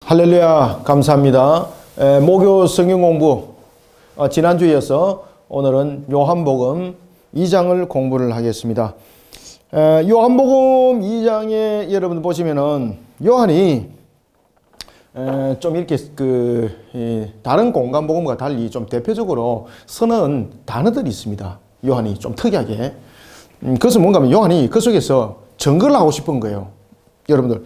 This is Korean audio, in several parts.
할렐루야, 감사합니다. 목요 성경 공부 지난주에 이어서 오늘은 요한복음 2장을 공부를 하겠습니다. 요한복음 2장에 여러분 보시면은 요한이 좀 이렇게 다른 공간복음과 달리 좀 대표적으로 쓰는 단어들이 있습니다. 요한이 좀 특이하게. 그것은 뭔가 하면 요한이 그 속에서 증거를 하고 싶은 거예요. 여러분들,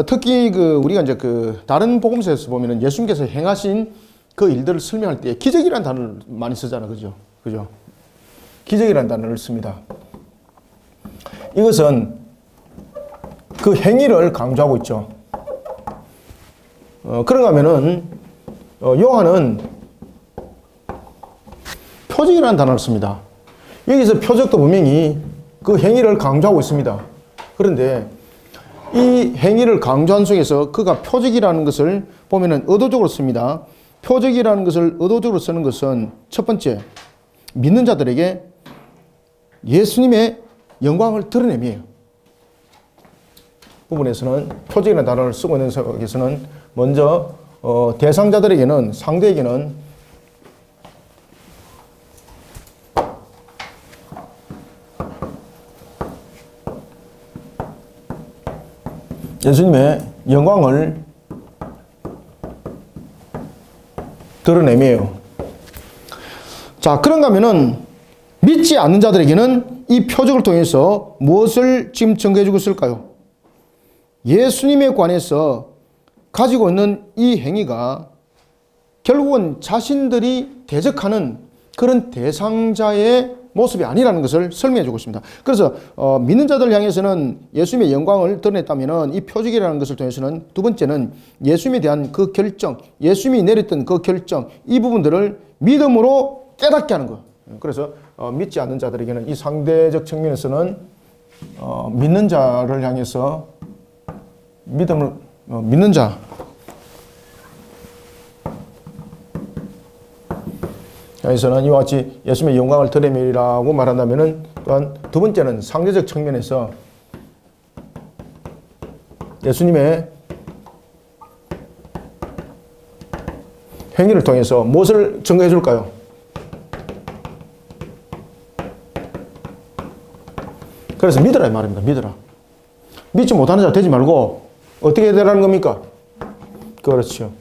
특히 우리가 이제 다른 복음서에서 보면은 예수님께서 행하신 그 일들을 설명할 때 기적이라는 단어를 많이 쓰잖아요. 그죠? 기적이라는 단어를 씁니다. 이것은 그 행위를 강조하고 있죠. 그런가 하면은, 요한은 표적이라는 단어를 씁니다. 여기서 표적도 분명히 그 행위를 강조하고 있습니다. 그런데 이 행위를 강조한 속에서 그가 표적이라는 것을 보면은 의도적으로 씁니다. 표적이라는 것을 의도적으로 쓰는 것은 첫 번째, 믿는 자들에게 예수님의 영광을 드러냄이에요. 부분에서는 표적이라는 단어를 쓰고 있는 속에서는 먼저 대상자들에게는, 상대에게는 예수님의 영광을 드러내매요. 자, 그런가 하면은 믿지 않는 자들에게는 이 표적을 통해서 무엇을 지금 증거해 주고 있을까요? 예수님에 관해서 가지고 있는 이 행위가 결국은 자신들이 대적하는 그런 대상자의 모습이 아니라는 것을 설명해 주고 있습니다. 그래서 믿는 자들 향해서는 예수님의 영광을 드러냈다면 이 표적이라는 것을 통해서는 두 번째는 예수님에 대한 그 결정, 예수님이 내렸던 그 결정, 이 부분들을 믿음으로 깨닫게 하는 것. 그래서 믿지 않는 자들에게는 이 상대적 측면에서는 믿는 자를 향해서 믿음을 믿는 자, 여기서는 이와 같이 예수님의 영광을 드러내리라고 말한다면은 또한 두 번째는 상대적 측면에서 예수님의 행위를 통해서 무엇을 증거해 줄까요? 그래서 믿으라 이 말입니다. 믿으라. 믿지 못하는 자 되지 말고 어떻게 되라는 겁니까? 그렇죠.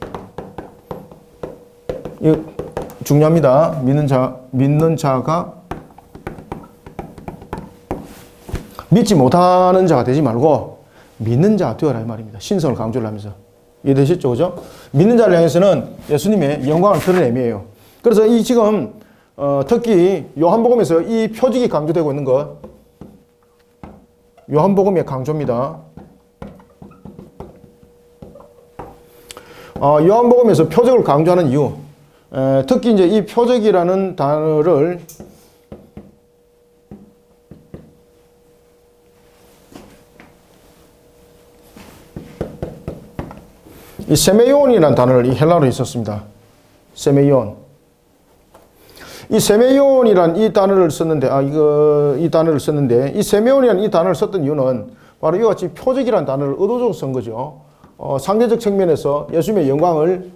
중요합니다. 믿는 자가 믿지 못하는 자가 되지 말고 믿는 자가 되어라 이 말입니다. 신성을 강조를 하면서. 이해되셨죠? 그죠? 믿는 자를 향해서는 예수님의 영광을 드러냄이에요. 그래서 이 지금 특히 요한복음에서 이 표적이 강조되고 있는 것, 요한복음의 강조입니다. 요한복음에서 표적을 강조하는 이유, 특히 이제 이 표적이라는 단어를 이 세메이온이라는 단어를 이 헬라어로 있었습니다. 세메이온. 이 세메이온이란 이 단어를 썼는데, 이 단어를 썼는데, 이 세메이온이라는 이 단어를 썼던 이유는 바로 이와 같이 표적이라는 단어를 의도적으로 쓴 거죠. 상대적 측면에서 예수님의 영광을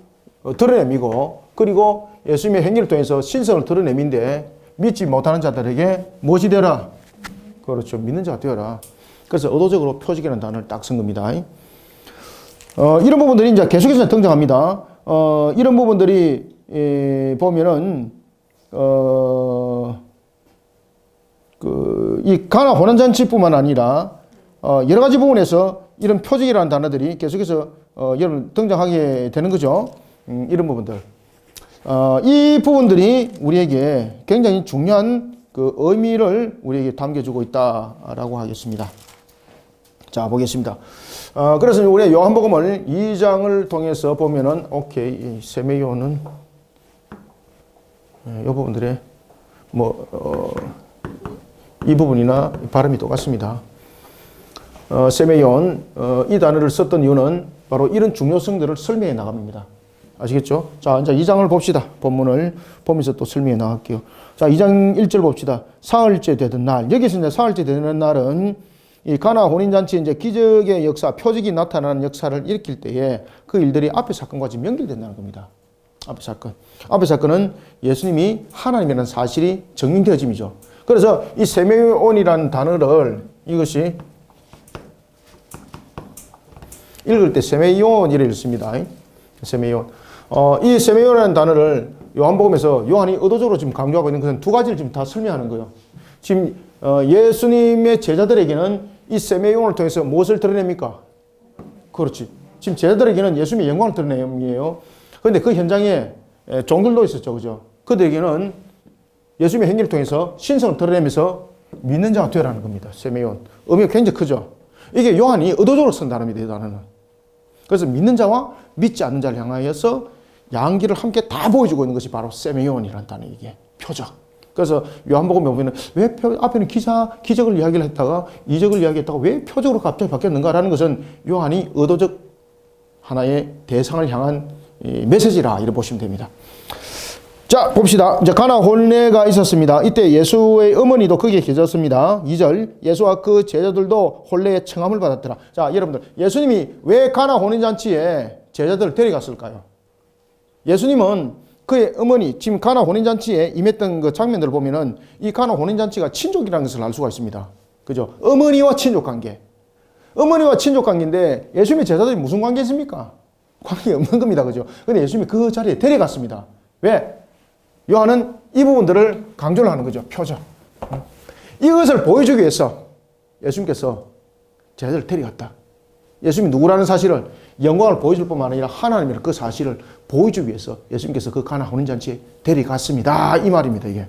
드러내미고, 그리고 예수님의 행위를 통해서 신성을 드러내민데 믿지 못하는 자들에게 무엇이 되라? 그렇죠. 믿는 자가 되어라. 그래서 의도적으로 표적이라는 단어를 딱 쓴 겁니다. 이런 부분들이 이제 계속해서 등장합니다. 이런 부분들이 보면은 이 가나 혼인잔치뿐만 아니라 여러 가지 부분에서 이런 표적이라는 단어들이 계속해서 여러분 등장하게 되는 거죠. 이런 부분들. 이 부분들이 우리에게 굉장히 중요한 그 의미를 우리에게 담겨주고 있다라고 하겠습니다. 자, 보겠습니다. 그래서 우리 요한복음을 2장을 통해서 보면은, 오케이, 이 세메이온은, 이 부분들에, 이 부분이나 발음이 똑같습니다. 세메이온, 이 단어를 썼던 이유는 바로 이런 중요성들을 설명해 나갑니다. 아시겠죠? 자, 이제 2장을 봅시다. 본문을 보면서 또 설명해 나갈게요. 자, 2장 1절 봅시다. 사흘째 되던 날. 여기서 이제 사흘째 되는 날은 이 가나 혼인잔치 이제 기적의 역사, 표적이 나타나는 역사를 일으킬 때에 그 일들이 앞의 사건과 지금 연결된다는 겁니다. 앞의 사건. 앞의 사건은 예수님이 하나님이라는 사실이 증명되어짐이죠. 그래서 이 세메온이라는 단어를 이것이 읽을 때 세메이온이라고 읽습니다. 세메이온. 이 세메이온이라는 단어를 요한복음에서 요한이 의도적으로 지금 강조하고 있는 것은 두 가지를 지금 다 설명하는 거예요. 지금 예수님의 제자들에게는 이 세메이온을 통해서 무엇을 드러냅니까? 그렇지. 지금 제자들에게는 예수님의 영광을 드러내요. 그런데 그 현장에 종들도 있었죠. 그죠? 그들에게는 예수님의 행위를 통해서 신성을 드러내면서 믿는 자가 되라는 겁니다. 세메이온. 의미가 굉장히 크죠. 이게 요한이 의도적으로 쓴 단어입니다. 이 단어는. 그래서 믿는 자와 믿지 않는 자를 향하여서 양기를 함께 다 보여주고 있는 것이 바로 세메이온이라는 단어, 이게 표적. 그래서 요한복음에 보면 왜 앞에는 기적을 이야기를 했다가 이적을 이야기했다가 왜 표적으로 갑자기 바뀌었는가라는 것은 요한이 의도적 하나의 대상을 향한 메시지라 이렇게 보시면 됩니다. 자, 봅시다. 이제 가나 혼례가 있었습니다. 이때 예수의 어머니도 거기에 계셨습니다. 2절. 예수와 그 제자들도 혼례의 청함을 받았더라. 자, 여러분들, 예수님이 왜 가나 혼인잔치에 제자들을 데려갔을까요? 예수님은 그의 어머니, 지금 가나 혼인잔치에 임했던 그 장면들을 보면은 이 가나 혼인잔치가 친족이라는 것을 알 수가 있습니다. 그죠? 어머니와 친족 관계. 어머니와 친족 관계인데 예수님의 제자들이 무슨 관계 있습니까? 관계 없는 겁니다. 그죠? 근데 예수님이 그 자리에 데려갔습니다. 왜? 요한은 이 부분들을 강조를 하는 거죠. 표적. 이것을 보여주기 위해서 예수님께서 제자들을 데려갔다. 예수님이 누구라는 사실을, 영광을 보여줄 뿐만 아니라 하나님이라는 그 사실을 보여주기 위해서 예수님께서 그 가나 혼인잔치에 데려갔습니다. 이 말입니다. 이게.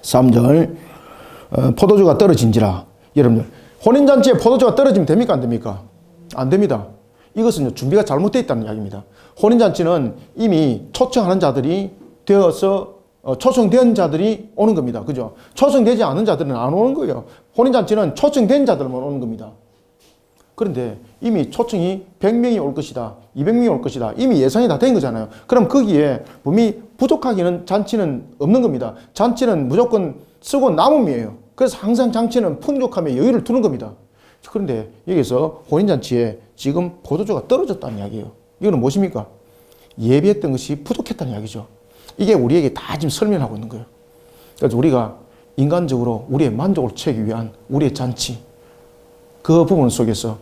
3절. 포도주가 떨어진지라. 여러분들, 혼인잔치에 포도주가 떨어지면 됩니까? 안 됩니까? 안 됩니다. 이것은 준비가 잘못되어 있다는 이야기입니다. 혼인잔치는 이미 초청하는 자들이 되어서 초청된 자들이 오는 겁니다. 그죠? 초청되지 않은 자들은 안 오는 거예요. 혼인잔치는 초청된 자들만 오는 겁니다. 그런데 이미 초청이 100명이 올 것이다, 200명이 올 것이다, 이미 예상이 다 된 거잖아요. 그럼 거기에 몸이 부족하기는 잔치는 없는 겁니다. 잔치는 무조건 쓰고 남음이에요. 그래서 항상 잔치는 풍족함에 여유를 두는 겁니다. 그런데 여기서 혼인잔치에 지금 포도주가 떨어졌다는 이야기예요. 이거는 무엇입니까? 예비했던 것이 부족했다는 이야기죠. 이게 우리에게 다 지금 설명하고 있는 거예요. 그래서 우리가 인간적으로 우리의 만족을 채우기 위한 우리의 잔치, 그 부분 속에서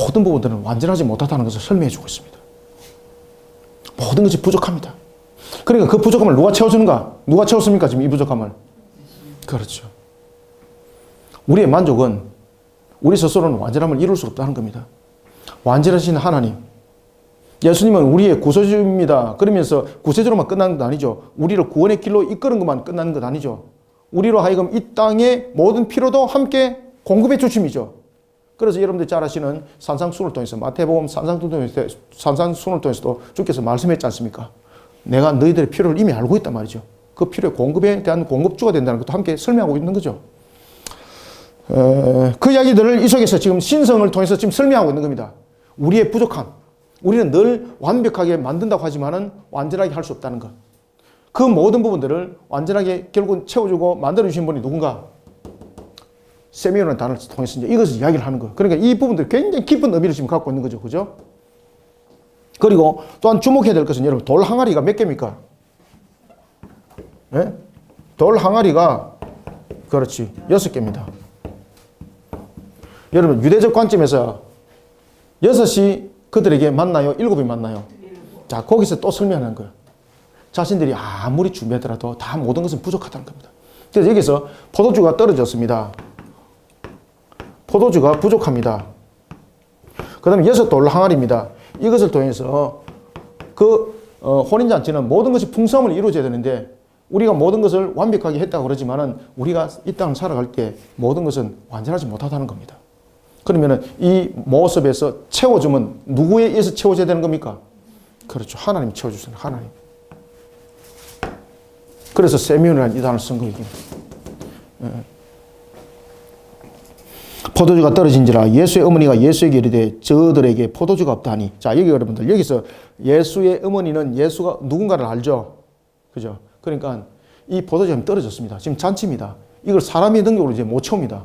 모든 부분들은 완전하지 못하다는 것을 설명해 주고 있습니다. 모든 것이 부족합니다. 그러니까 그 부족함을 누가 채워주는가? 누가 채웠습니까? 지금 이 부족함을. 그렇죠. 우리의 만족은 우리 스스로는 완전함을 이룰 수 없다는 겁니다. 완전하신 하나님. 예수님은 우리의 구세주입니다. 그러면서 구세주로만 끝나는 것 아니죠. 우리를 구원의 길로 이끄는 것만 끝나는 것 아니죠. 우리로 하여금 이 땅의 모든 필요도 함께 공급해 주심이죠. 그래서 여러분들 잘 아시는 산상순을 통해서, 마태복음 산상순을 통해서도 주께서 말씀했지 않습니까? 내가 너희들의 필요를 이미 알고 있단 말이죠. 그 필요의 공급에 대한 공급주가 된다는 것도 함께 설명하고 있는 거죠. 그 이야기들을 이 속에서 지금 신성을 통해서 지금 설명하고 있는 겁니다. 우리의 부족함. 우리는 늘 완벽하게 만든다고 하지만은 완전하게 할 수 없다는 것. 그 모든 부분들을 완전하게 결국은 채워주고 만들어주신 분이 누군가? 세미오라는 단어를 통해서 이제 이것을 이야기를 하는 거예요. 그러니까 이 부분들이 굉장히 깊은 의미를 지금 갖고 있는 거죠. 그죠? 그리고 또한 주목해야 될 것은 여러분, 돌 항아리가 몇 개입니까? 네? 돌 항아리가, 그렇지, 6개입니다. 여러분, 유대적 관점에서 6이 그들에게 맞나요? 7이 맞나요? 자, 거기서 또 설명하는 거예요. 자신들이 아무리 준비하더라도 다 모든 것은 부족하다는 겁니다. 그래서 여기서 포도주가 떨어졌습니다. 포도주가 부족합니다. 그 다음에 6돌 항아리입니다. 이것을 통해서 혼인잔치는 모든 것이 풍성함을 이루어져야 되는데 우리가 모든 것을 완벽하게 했다고 그러지만은 우리가 이 땅을 살아갈 때 모든 것은 완전하지 못하다는 겁니다. 그러면은 이 모습에서 채워주면 누구에 의해서 채워져야 되는 겁니까? 그렇죠. 하나님이 채워주시는 하나님. 그래서 세미온이라는 이 단어를 쓴 거예요. 포도주가 떨어진지라 예수의 어머니가 예수에게 이르되 저들에게 포도주가 없다니. 자, 여기 여러분들, 여기서 예수의 어머니는 예수가 누군가를 알죠. 그죠? 그러니까 이 포도주가 떨어졌습니다. 지금 잔치입니다. 이걸 사람의 능력으로 이제 못 채웁니다.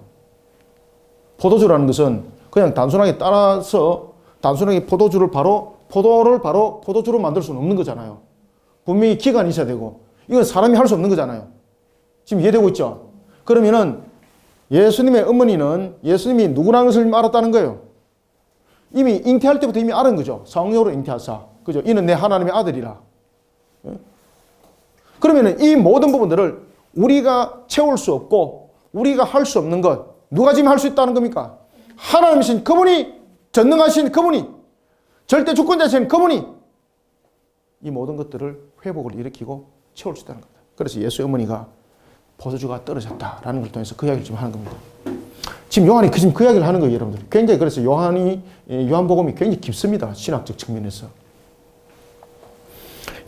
포도주라는 것은 그냥 단순하게 따라서 단순하게 포도를 바로 포도주로 만들 수는 없는 거잖아요. 분명히 기간이 있어야 되고 이건 사람이 할 수 없는 거잖아요. 지금 이해되고 있죠? 그러면은 예수님의 어머니는 예수님이 누구라는 것을 알았다는 거예요. 이미 잉태할 때부터 이미 알은 거죠. 성령으로 잉태하사. 그죠? 이는 내 하나님의 아들이라. 그러면은 이 모든 부분들을 우리가 채울 수 없고 우리가 할 수 없는 것 누가 지금 할 수 있다는 겁니까? 하나님이신 그분이 전능하신 그분이 절대 주권자신 그분이 이 모든 것들을 회복을 일으키고 채울 수 있다는 겁니다. 그래서 예수의 어머니가 포도주가 떨어졌다라는 걸 통해서 그 이야기를 지금 하는 겁니다. 지금 요한이 지금 그 이야기를 하는 거예요, 여러분들. 굉장히 그래서 요한복음이 굉장히 깊습니다. 신학적 측면에서.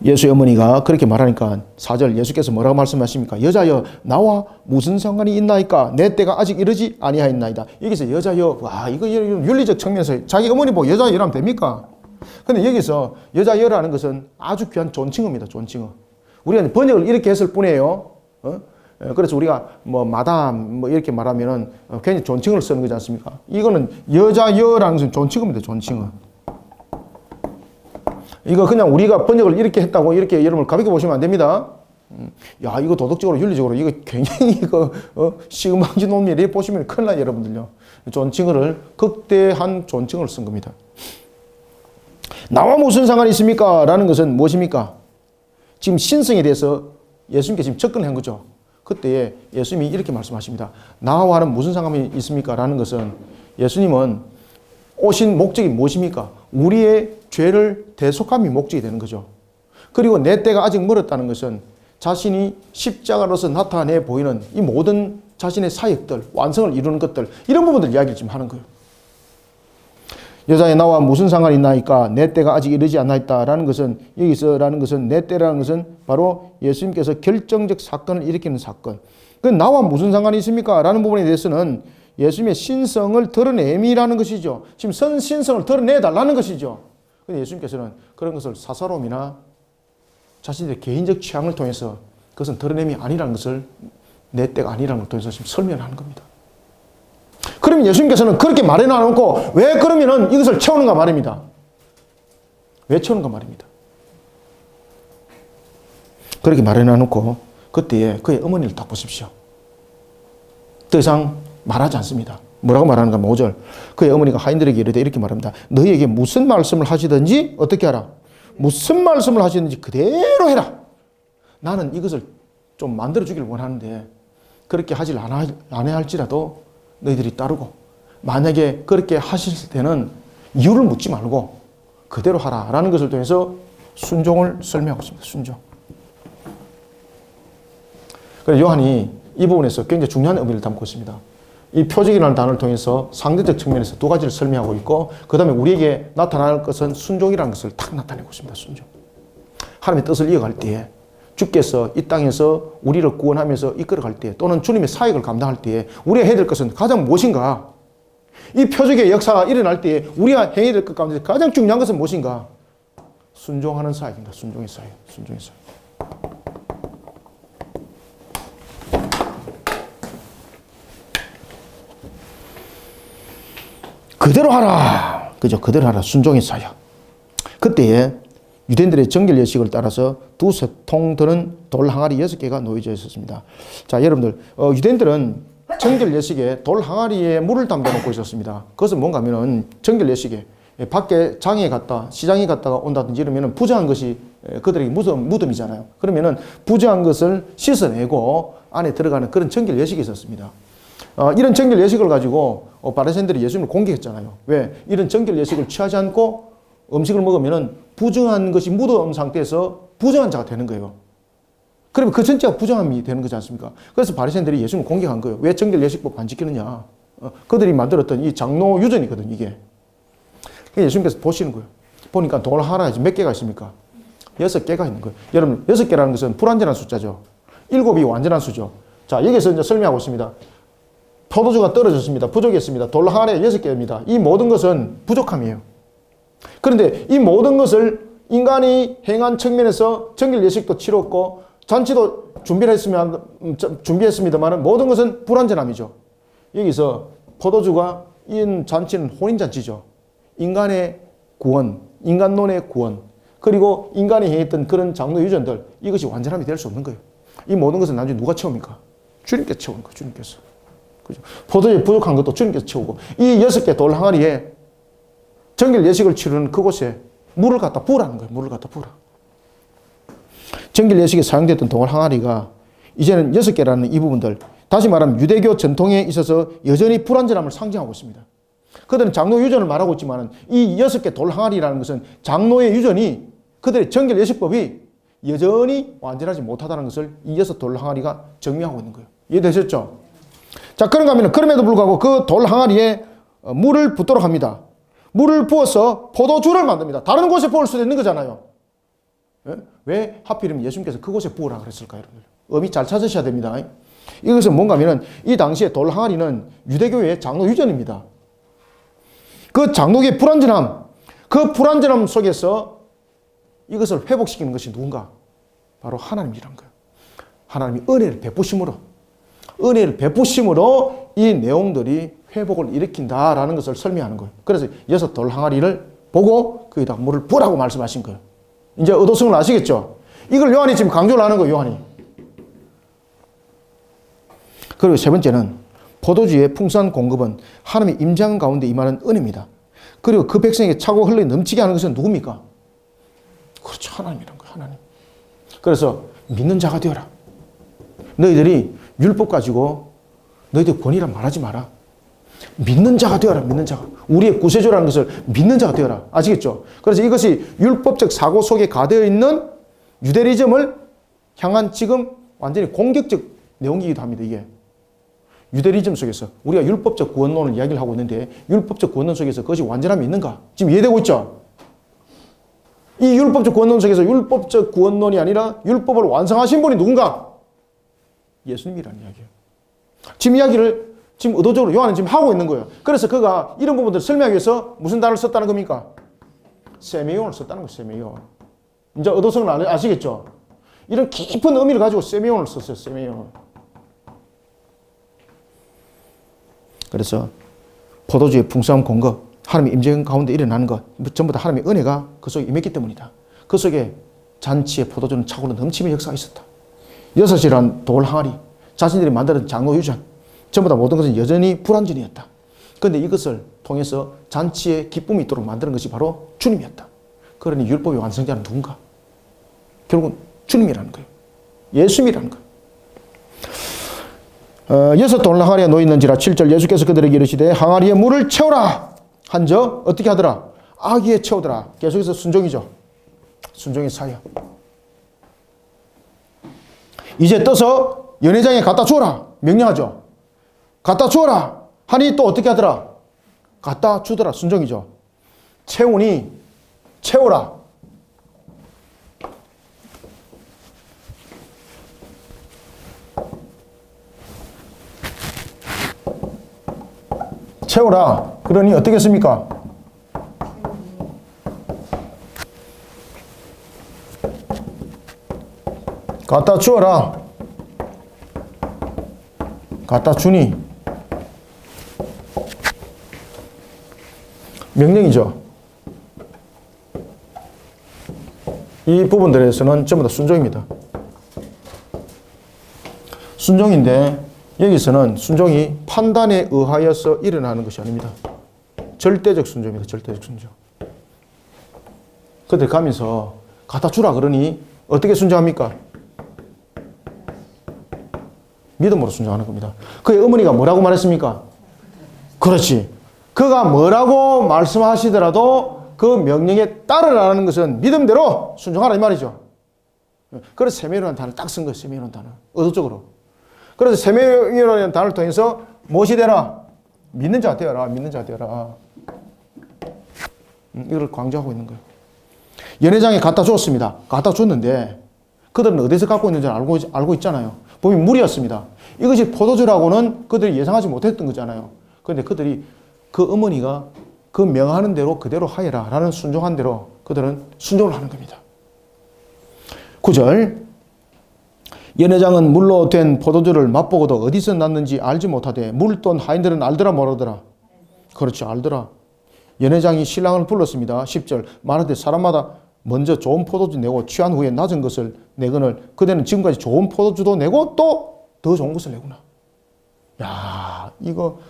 예수의 어머니가 그렇게 말하니까 4절 예수께서 뭐라고 말씀하십니까? 여자여 나와 무슨 상관이 있나이까? 내 때가 아직 이르지 아니하였나이다. 여기서 여자여, 와 이거 윤리적 측면에서 자기 어머니 보고 여자여라면 됩니까? 근데 여기서 여자여라는 것은 아주 귀한 존칭어입니다. 존칭어. 우리가 번역을 이렇게 했을 뿐이에요. 그래서 우리가 뭐 마담 뭐 이렇게 말하면은 괜히 존칭어를 쓰는 거지 않습니까? 이거는 여자여라는 것은 존칭어입니다. 존칭어. 이거 그냥 우리가 번역을 이렇게 했다고 이렇게 여러분 가볍게 보시면 안 됩니다. 야, 이거 도덕적으로, 윤리적으로, 이거 굉장히 이거, 시금방지 논리 이렇게 보시면 큰일 나요, 여러분들요. 존칭어를, 극대한 존칭어를 쓴 겁니다. 나와 무슨 상관이 있습니까? 라는 것은 무엇입니까? 지금 신성에 대해서 예수님께 지금 접근한 거죠. 그때 예수님이 이렇게 말씀하십니다. 나와는 무슨 상관이 있습니까? 라는 것은 예수님은 오신 목적이 무엇입니까? 우리의 죄를 대속함이 목적이 되는 거죠. 그리고 내 때가 아직 멀었다는 것은 자신이 십자가로서 나타내 보이는 이 모든 자신의 사역들, 완성을 이루는 것들, 이런 부분들 이야기를 지금 하는 거예요. 여자의 나와 무슨 상관이 있나이까? 내 때가 아직 이르지 않나이다라는 것은, 여기서라는 것은, 내 때라는 것은 바로 예수님께서 결정적 사건을 일으키는 사건. 그 나와 무슨 상관이 있습니까? 라는 부분에 대해서는 예수님의 신성을 드러냄이라는 것이죠. 지금 신성을 드러내달라는 것이죠. 근데 예수님께서는 그런 것을 사사로움이나 자신의 개인적 취향을 통해서 그것은 드러냄이 아니라는 것을, 내 때가 아니라는 걸 통해서 지금 설명하는 겁니다. 그러면 예수님께서는 그렇게 말해놔놓고 왜 그러면은 이것을 채우는가 말입니다. 왜 채우는가 말입니다. 그렇게 말해놔놓고 그때에 그의 어머니를 딱 보십시오. 더 이상 말하지 않습니다. 뭐라고 말하는가? 5절. 그의 어머니가 하인들에게 이르되 이렇게 말합니다. 너희에게 무슨 말씀을 하시든지 어떻게 하라? 무슨 말씀을 하시든지 그대로 해라. 나는 이것을 좀 만들어주길 원하는데 그렇게 하질 않아야 할지라도 너희들이 따르고, 만약에 그렇게 하실 때는 이유를 묻지 말고 그대로 하라라는 것을 통해서 순종을 설명하고 있습니다. 순종. 그래서 요한이 이 부분에서 굉장히 중요한 의미를 담고 있습니다. 이 표적이라는 단어를 통해서 상대적 측면에서 두 가지를 설명하고 있고, 그 다음에 우리에게 나타날 것은 순종이라는 것을 탁 나타내고 있습니다. 순종. 하나님의 뜻을 이어갈 때에, 주께서 이 땅에서 우리를 구원하면서 이끌어갈 때, 또는 주님의 사역을 감당할 때에 우리가 해야 될 것은 가장 무엇인가? 이 표적의 역사가 일어날 때에 우리가 해야 될 것 가운데 가장 중요한 것은 무엇인가? 순종하는 사역입니다. 순종의 사역. 순종의 사역. 그대로 하라. 그죠? 그대로 하라. 순종의 사역. 그때에 유대인들의 정결 예식을 따라서 두세 통 드는 돌 항아리 6개가 놓여져 있었습니다. 자, 여러분들, 유대인들은 정결 예식에 돌 항아리에 물을 담겨 놓고 있었습니다. 그것은 뭔가 하면은 정결 예식에 밖에 장에 갔다, 시장에 갔다가 온다든지 이러면은 부정한 것이 그들에게 무덤이잖아요. 그러면은 부정한 것을 씻어내고 안에 들어가는 그런 정결 예식이 있었습니다. 이런 정결 예식을 가지고 바리새인들이 예수님을 공격했잖아요. 왜? 이런 정결 예식을 취하지 않고 음식을 먹으면은 부정한 것이 묻어온 상태에서 부정한 자가 되는 거예요. 그러면 그 전체가 부정함이 되는 거지 않습니까? 그래서 바리새인들이 예수님을 공격한 거예요. 왜 정결 예식법 안 지키느냐? 그들이 만들었던 이 장로 유전이거든, 이게. 예수님께서 보시는 거예요. 보니까 돌 하나에 몇 개가 있습니까? 6개가 있는 거예요. 여러분, 6개라는 것은 불완전한 숫자죠. 7이 완전한 수죠. 자, 여기서 이제 설명하고 있습니다. 포도주가 떨어졌습니다. 부족했습니다. 돌 하나에 6개입니다. 이 모든 것은 부족함이에요. 그런데 이 모든 것을 인간이 행한 측면에서 정결 예식도 치렀고 잔치도 준비했습니다만 모든 것은 불완전함이죠. 여기서 포도주가 이 잔치는 혼인잔치죠. 인간의 구원, 인간론의 구원, 그리고 인간이 행했던 그런 장로 유전들, 이것이 완전함이 될 수 없는 거예요. 이 모든 것은 나중에 누가 채웁니까? 주님께서 채우는 거예요. 주님께서. 그죠? 포도주에 부족한 것도 주님께서 채우고, 이 6개 돌 항아리에 정결 예식을 치르는 그곳에 물을 갖다 부으라는 거예요. 물을 갖다 부으라. 정결 예식에 사용됐던 돌 항아리가 이제는 6개라는 이 부분들, 다시 말하면 유대교 전통에 있어서 여전히 불완전함을 상징하고 있습니다. 그들은 장로 유전을 말하고 있지만 이 6개 돌 항아리라는 것은 장로의 유전이, 그들의 정결 예식법이 여전히 완전하지 못하다는 것을 이 6돌 항아리가 증명하고 있는 거예요. 이해되셨죠? 자, 그런가 하면 그럼에도 불구하고 그 돌 항아리에 물을 붓도록 합니다. 물을 부어서 포도주를 만듭니다. 다른 곳에 부을 수도 있는 거잖아요. 왜 하필이면 예수님께서 그곳에 부으라 그랬을까요? 여러분? 의미 잘 찾으셔야 됩니다. 이것은 뭔가 하면 이 당시에 돌 항아리는 유대교의 장로 유전입니다. 그 장로의 불완전함, 그 불완전함 속에서 이것을 회복시키는 것이 누군가? 바로 하나님이란 거예요. 하나님이 은혜를 베푸심으로 이 내용들이 회복을 일으킨다라는 것을 설명하는 거예요. 그래서 6돌 항아리를 보고 거기다 물을 부으라고 말씀하신 거예요. 이제 의도성을 아시겠죠? 이걸 요한이 지금 강조를 하는 거예요, 요한이. 그리고 세 번째는 포도주의 풍성한 공급은 하나님의 임재한 가운데 임하는 은혜입니다. 그리고 그 백성에게 차고 흘러 넘치게 하는 것은 누굽니까? 그렇죠. 하나님이란 거예요. 하나님. 그래서 믿는 자가 되어라. 너희들이 율법 가지고 너희들 권위란 말하지 마라. 믿는 자가 되어라. 믿는 자가. 우리의 구세주라는 것을 믿는 자가 되어라. 아시겠죠? 그래서 이것이 율법적 사고 속에 가되어 있는 유대리즘을 향한 지금 완전히 공격적 내용이기도 합니다. 이게. 유대리즘 속에서 우리가 율법적 구원론을 이야기를 하고 있는데 율법적 구원론 속에서 그것이 완전함이 있는가? 지금 이해되고 있죠? 이 율법적 구원론 속에서 율법적 구원론이 아니라 율법을 완성하신 분이 누군가? 예수님이라는 이야기예요. 지금 이야기를 지금 의도적으로 요한은 지금 하고 있는 거예요. 그래서 그가 이런 부분들을 설명하기 위해서 무슨 단어를 썼다는 겁니까? 세미온을 썼다는 거예요. 세미온. 이제 의도성을 아시겠죠? 이런 깊은 의미를 가지고 세미온을 썼어요. 세미온. 그래서 포도주의 풍성한 공급, 하나님의 임재 가운데 일어나는 것, 전부 다 하나님의 은혜가 그 속에 임했기 때문이다. 그 속에 잔치의 포도주는 차고로 넘침의 역사가 있었다. 6이란 돌 항아리, 자신들이 만든 장로 유전, 전부 다 모든 것은 여전히 불완전이었다. 그런데 이것을 통해서 잔치의 기쁨이 있도록 만드는 것이 바로 주님이었다. 그러니 율법의 완성자는 누군가? 결국은 주님이라는 거예요. 예수님이라는 거예요. 6돌 항아리에 놓였는지라 7절 예수께서 그들에게 이르시되 항아리에 물을 채우라 한적 어떻게 하더라? 아기에 채우더라. 계속해서 순종이죠. 순종의 사역. 이제 떠서 연회장에 갖다 주어라. 명령하죠. 갖다 주어라. 하니 또 어떻게 하더라? 갖다 주더라. 순종이죠. 채우니 채우라. 채우라. 그러니 어떻게 했습니까? 갖다 주어라. 갖다 주니. 명령이죠. 이 부분들에서는 전부 다 순종입니다. 순종인데 여기서는 순종이 판단에 의하여서 일어나는 것이 아닙니다. 절대적 순종입니다. 절대적 순종. 그들 가면서 갖다 주라 그러니 어떻게 순종합니까? 믿음으로 순종하는 겁니다. 그의 어머니가 뭐라고 말했습니까? 그렇지. 그가 뭐라고 말씀하시더라도 그 명령에 따르라는 것은 믿음대로 순종하라 이 말이죠. 그래서 세메요라는 단어를 딱 쓴 거예요. 세메요라는 단어. 의도적으로. 그래서 세메요라는 단어를 통해서 무엇이 되라? 믿는 자가 되어라. 믿는 자가 되어라. 이걸 강조하고 있는 거예요. 연회장에 갖다 주었습니다. 갖다 줬는데 그들은 어디서 갖고 있는지 알고 있잖아요. 보면 물이었습니다. 이것이 포도주라고는 그들이 예상하지 못했던 거잖아요. 그런데 그들이 그 어머니가 그 명하는 대로 그대로 하여라 라는 순종한 대로 그들은 순종을 하는 겁니다. 9절 연회장은 물로 된 포도주를 맛보고도 어디서 났는지 알지 못하되 물돈 하인들은 알더라 모르더라. 그렇죠. 알더라. 연회장이 신랑을 불렀습니다. 10절 말하되 사람마다 먼저 좋은 포도주 내고 취한 후에 낮은 것을 내거늘 그대는 지금까지 좋은 포도주도 내고 또 더 좋은 것을 내구나. 야, 이거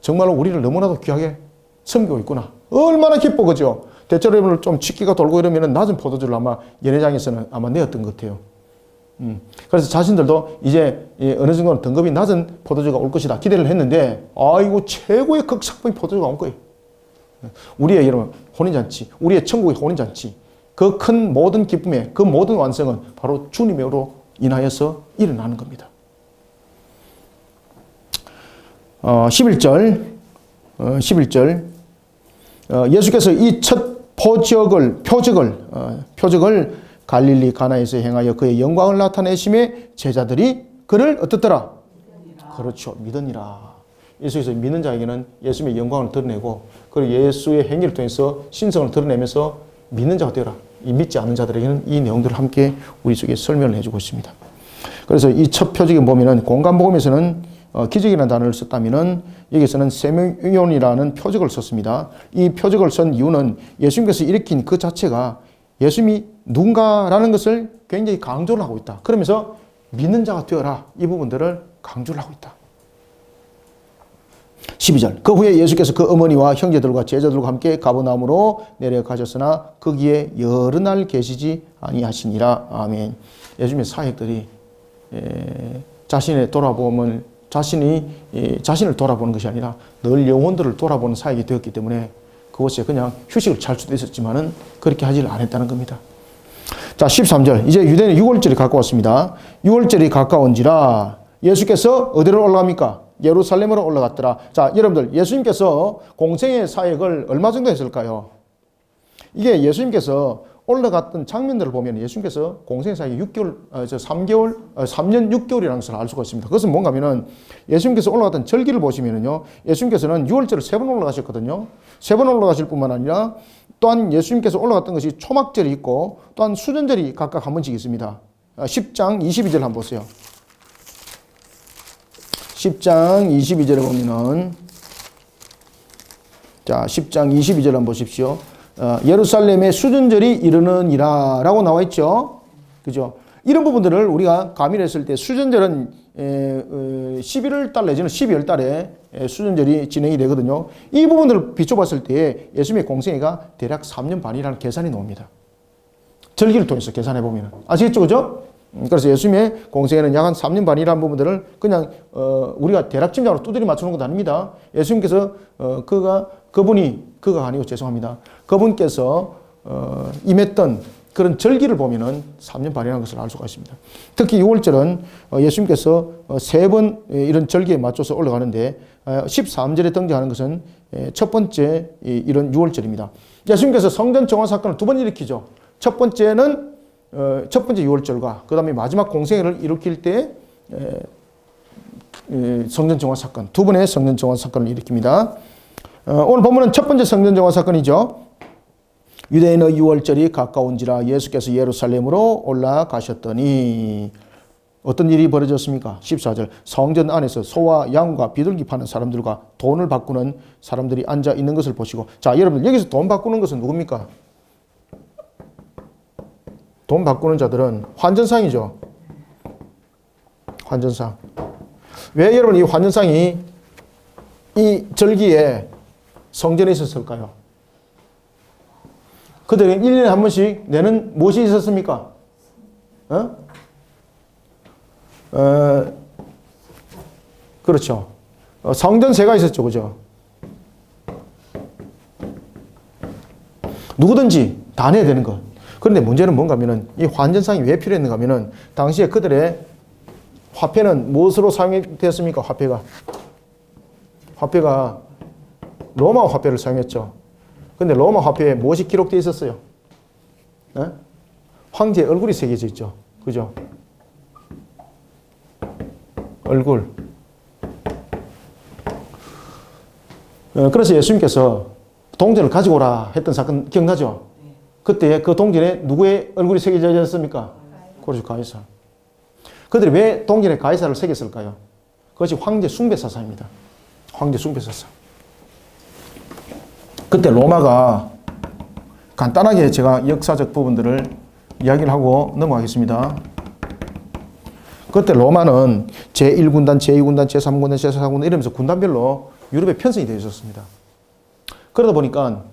정말로 우리를 너무나도 귀하게 섬기고 있구나. 얼마나 기뻐, 그죠? 대체로 좀 취기가 돌고 이러면 낮은 포도주를 아마 연회장에서는 아마 내었던 것 같아요. 그래서 자신들도 이제 어느 정도 등급이 낮은 포도주가 올 것이다 기대를 했는데, 아이고 최고의 극상품의 포도주가 온 거예요. 우리의 여러분 혼인잔치, 우리의 천국의 혼인잔치, 그 큰 모든 기쁨의 그 모든 완성은 바로 주님으로 인하여서 일어나는 겁니다. 11절 예수께서 이 첫 표적을 갈릴리 가나에서 행하여 그의 영광을 나타내심에 제자들이 그를 어떻더라? 그렇죠. 믿으니라. 예수께서 믿는 자에게는 예수님의 영광을 드러내고 그리고 예수의 행위를 통해서 신성을 드러내면서 믿는 자가 되어라. 이 믿지 않는 자들에게는 이 내용들을 함께 우리 속에 설명을 해주고 있습니다. 그래서 이 첫 표적에 보면은 공간복음에서는 기적이라는 단어를 썼다면은 여기서는 세미온이라는 표적을 썼습니다. 이 표적을 쓴 이유는 예수님께서 일으킨 그 자체가 예수님이 누군가라는 것을 굉장히 강조를 하고 있다. 그러면서 믿는 자가 되어라. 이 부분들을 강조를 하고 있다. 12절 그 후에 예수께서 그 어머니와 형제들과 제자들과 함께 가버나움으로 내려가셨으나 거기에 여러 날 계시지 아니하시니라. 아멘. 예수님의 사역들이 자신을 돌아보는 것이 아니라 늘 영혼들을 돌아보는 사역이 되었기 때문에 그곳에 그냥 휴식을 잘 수도 있었지만은 그렇게 하지를 않았다는 겁니다. 자, 13절. 이제 유대는 6월절이 가까웠습니다. 6월절이 가까운지라 예수께서 어디로 올라갑니까? 예루살렘으로 올라갔더라. 자, 여러분들, 예수님께서 공생의 사역을 얼마 정도 했을까요? 이게 예수님께서 올라갔던 장면들을 보면 예수님께서 공생의 사역이 3년 6개월이라는 것을 알 수가 있습니다. 그것은 뭔가 하면은 예수님께서 올라갔던 절기를 보시면은요, 예수님께서는 6월절을 3번 올라가셨거든요. 3번 올라가실 뿐만 아니라 또한 예수님께서 올라갔던 것이 초막절이 있고 또한 수전절이 각각 한 번씩 있습니다. 10장 22절 한번 보세요. 10장 22절에 보면은, 자, 10장 22절 한번 보십시오. 예루살렘의 수전절이 이르느니라 라고 나와 있죠. 그죠? 이런 부분들을 우리가 가밀했을 때 수전절은 11월 달 내지는 12월 달에 수전절이 진행이 되거든요. 이 부분들을 비춰봤을 때 예수님의 공생애가 대략 3년 반이라는 계산이 나옵니다. 절기를 통해서 계산해 보면. 아시겠죠? 그죠? 그래서 예수님의 공생애는 약 한 3년 반이라는 부분들을 그냥 우리가 대략침자로 두드려 맞추는 것도 아닙니다. 예수님께서 그분께서 임했던 그런 절기를 보면은 3년 반이라는 것을 알 수가 있습니다. 특히 6월절은 예수님께서 3번 이런 절기에 맞춰서 올라가는데 13절에 등장하는 것은 첫 번째 이런 6월절입니다. 예수님께서 성전 정화 사건을 2번 일으키죠. 첫 번째 6월절과 그 다음에 마지막 공생애를 일으킬 때 성전 정화 사건, 2번의 성전 정화 사건을 일으킵니다. 오늘 본문은 첫 번째 성전 정화 사건이죠. 유대인의 6월절이 가까운지라 예수께서 예루살렘으로 올라가셨더니 어떤 일이 벌어졌습니까? 14절 성전 안에서 소와 양과 비둘기 파는 사람들과 돈을 바꾸는 사람들이 앉아 있는 것을 보시고, 자, 여러분 여기서 돈 바꾸는 것은 누굽니까? 돈 바꾸는 자들은 환전상이죠. 환전상. 왜 여러분 이 환전상이 이 절기에 성전에 있었을까요? 그들은 1년에 한 번씩 내는 무엇이 있었습니까? 그렇죠. 성전세가 있었죠. 그죠? 누구든지 다 내야 되는 것. 그런데 문제는 뭔가 하면은 이 환전상이 왜 필요했는가 하면은 당시에 그들의 화폐는 무엇으로 사용되었습니까? 화폐가 로마 화폐를 사용했죠. 근데 로마 화폐에 무엇이 기록되어 있었어요? 황제의 얼굴이 새겨져 있죠. 그죠? 얼굴. 그래서 예수님께서 동전을 가지고 오라 했던 사건 기억나죠? 그때 그 동전에 누구의 얼굴이 새겨져 있었습니까? 그렇죠. 가이사. 그들이 왜 동전에 가이사를 새겼을까요? 그것이 황제 숭배 사상입니다. 황제 숭배 사상. 그때 로마가 간단하게 제가 역사적 부분들을 이야기를 하고 넘어가겠습니다. 그때 로마는 제1군단, 제2군단, 제3군단, 제4군단 이러면서 군단별로 유럽에 편성이 되어 있었습니다. 그러다 보니까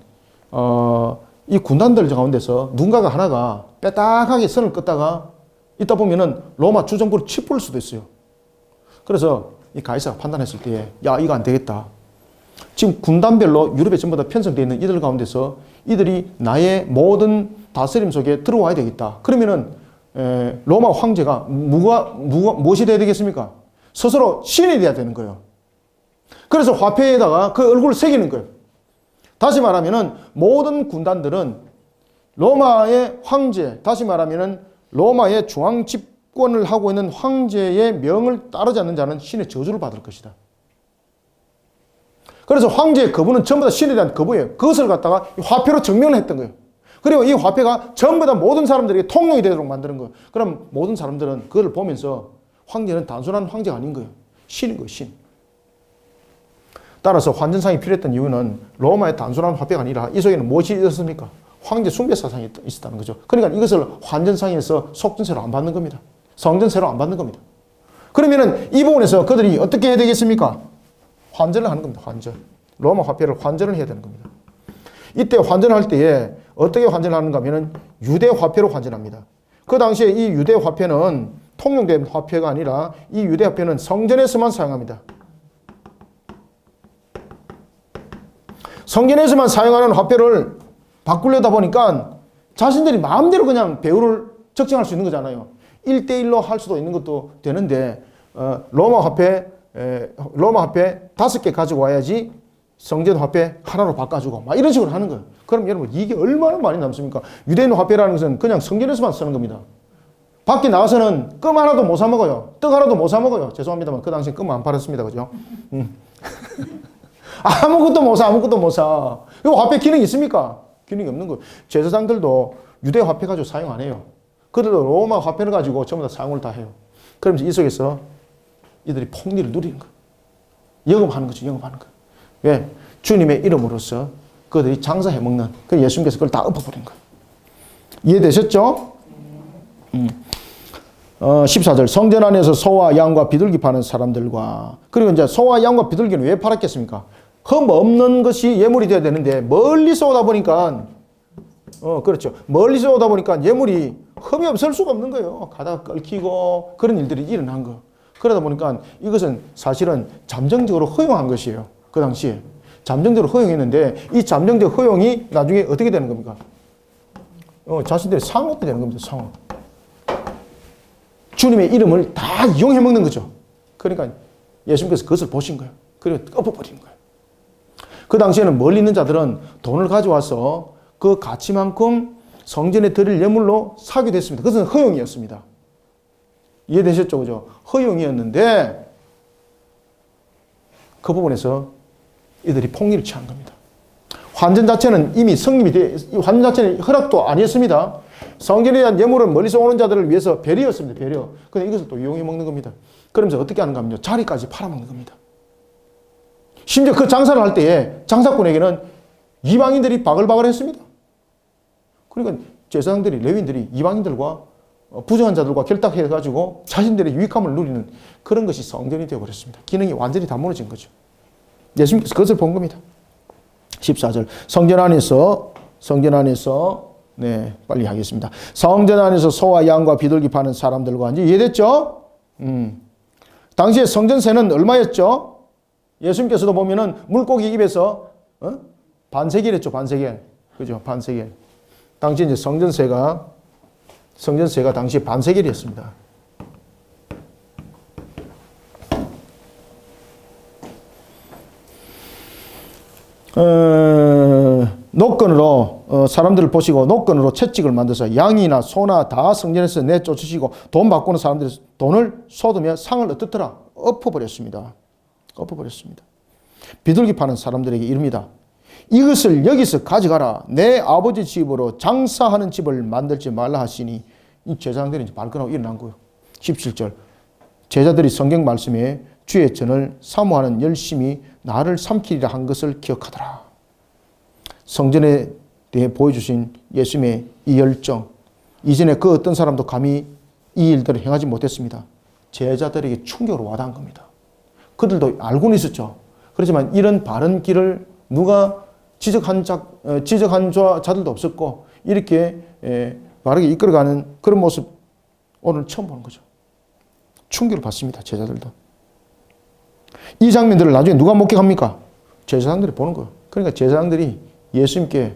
이 군단들 가운데서 누군가가 하나가 빼딱하게 선을 긋다가 있다 보면은 로마 주정부를 치부를 수도 있어요. 그래서 이 가이사가 판단했을 때, 야, 이거 안 되겠다. 지금 군단별로 유럽에 전부 다 편성되어 있는 이들 가운데서 이들이 나의 모든 다스림 속에 들어와야 되겠다. 그러면은 로마 황제가 무엇이 돼야 되겠습니까? 스스로 신이 돼야 되는 거예요. 그래서 화폐에다가 그 얼굴을 새기는 거예요. 다시 말하면은 모든 군단들은 로마의 황제, 다시 말하면은 로마의 중앙 집권을 하고 있는 황제의 명을 따르지 않는 자는 신의 저주를 받을 것이다. 그래서 황제의 거부는 전부 다 신에 대한 거부예요. 그것을 갖다가 화폐로 증명을 했던 거예요. 그리고 이 화폐가 전부 다 모든 사람들에게 통용이 되도록 만드는 거예요. 그럼 모든 사람들은 그걸 보면서 황제는 단순한 황제가 아닌 거예요. 신인 거예요, 신. 따라서 환전상이 필요했던 이유는 로마의 단순한 화폐가 아니라 이 속에는 무엇이 있었습니까? 황제 숭배 사상이 있었다는 거죠. 그러니까 이것을 환전상에서 속전세로 안 받는 겁니다. 성전세로 안 받는 겁니다. 그러면은 이 부분에서 그들이 어떻게 해야 되겠습니까? 환전을 하는 겁니다. 환전. 로마 화폐를 환전을 해야 되는 겁니다. 이때 환전할 때에 어떻게 환전하는가 하면은 유대 화폐로 환전합니다. 그 당시에 이 유대 화폐는 통용된 화폐가 아니라 이 유대 화폐는 성전에서만 사용합니다. 성전에서만 사용하는 화폐를 바꾸려다 보니까 자신들이 마음대로 그냥 배후를 적정할 수 있는 거잖아요. 1대1로 할 수도 있는 것도 되는데 로마 화폐 5개 가지고 와야지 성전 화폐 하나로 바꿔주고 막 이런 식으로 하는 거예요. 그럼 여러분 이게 얼마나 많이 남습니까? 유대인 화폐라는 것은 그냥 성전에서만 쓰는 겁니다. 밖에 나가서는 껌 하나도 못 사 먹어요. 떡 하나도 못 사 먹어요. 죄송합니다만 그 당시에 껌 안 팔았습니다. 그죠? 아무것도 못 사, 아무것도 못 사. 이거 화폐 기능이 있습니까? 기능이 없는 거예요. 제사장들도 유대 화폐 가지고 사용 안 해요. 그들도 로마 화폐를 가지고 전부 다 사용을 다 해요. 그러면서 이 속에서 이들이 폭리를 누리는 거예요. 영업하는 거죠. 영업하는 거예요. 왜? 주님의 이름으로서 그들이 장사해 먹는, 그 예수님께서 그걸 다 엎어버린 거예요. 이해되셨죠? 14절 성전 안에서 소와 양과 비둘기 파는 사람들과, 그리고 이제 소와 양과 비둘기는 왜 팔았겠습니까? 흠 없는 것이 예물이 되어야 되는데 멀리서 오다 보니까 그렇죠. 멀리서 오다 보니까 예물이 흠이 없을 수가 없는 거예요. 가다가 끓기고 그런 일들이 일어난 거. 그러다 보니까 이것은 사실은 잠정적으로 허용한 것이에요. 그 당시에 잠정적으로 허용했는데 이 잠정적 허용이 나중에 어떻게 되는 겁니까? 자신들의 상업이 되는 겁니다. 상업. 주님의 이름을 다 이용해 먹는 거죠. 그러니까 예수님께서 그것을 보신 거예요. 그리고 엎어버린 거예요. 그 당시에는 멀리 있는 자들은 돈을 가져와서 그 가치만큼 성전에 드릴 예물로 사기도 했습니다. 그것은 허용이었습니다. 이해되셨죠? 그죠? 허용이었는데 그 부분에서 이들이 폭리를 취한 겁니다. 환전 자체는 이미 성립이 환전 자체는 허락도 아니었습니다. 성전에 대한 예물은 멀리서 오는 자들을 위해서 배려였습니다. 배려. 근데 이것을 또 이용해 먹는 겁니다. 그러면서 어떻게 하는가 하면요. 자리까지 팔아먹는 겁니다. 심지어 그 장사를 할 때에 장사꾼에게는 이방인들이 바글바글 했습니다. 그러니까 제사장들이, 레위인들이 이방인들과 부정한 자들과 결탁해가지고 자신들의 유익함을 누리는 그런 것이 성전이 되어버렸습니다. 기능이 완전히 다 무너진 거죠. 예수님께서 그것을 본 겁니다. 14절 성전 안에서 네, 빨리 하겠습니다. 성전 안에서 소와 양과 비둘기 파는 사람들과 이제 이해됐죠? 당시에 성전세는 얼마였죠? 예수님께서도 보면은 물고기 입에서 반세겔 했죠. 반세겔. 그죠? 반세겔. 당시 이제 성전세가 당시에 반세겔이었습니다. 노건으로 사람들을 보시고 노건으로 채찍을 만들어서 양이나 소나 다 성전에서 내쫓으시고 돈 바꾸는 사람들이 돈을 쏟으며 상을 어떻더라? 엎어버렸습니다. 엎어버렸습니다. 비둘기 파는 사람들에게 이릅니다. 이것을 여기서 가져가라. 내 아버지 집으로 장사하는 집을 만들지 말라 하시니 이 제사장들이 이제 발끈하고 일어난 거예요. 17절. 제자들이 성경 말씀에 주의 전을 사모하는 열심이 나를 삼키리라 한 것을 기억하더라. 성전에 대해 보여주신 예수님의 이 열정, 이전에 그 어떤 사람도 감히 이 일들을 행하지 못했습니다. 제자들에게 충격으로 와닿은 겁니다. 그들도 알고는 있었죠. 그렇지만 이런 바른 길을 누가 지적한 자들도 없었고, 이렇게 바르게 이끌어가는 그런 모습 오늘 처음 보는 거죠. 충격을 받습니다. 제자들도. 이 장면들을 나중에 누가 목격합니까? 제사장들이 보는 거예요. 그러니까 제사장들이 예수님께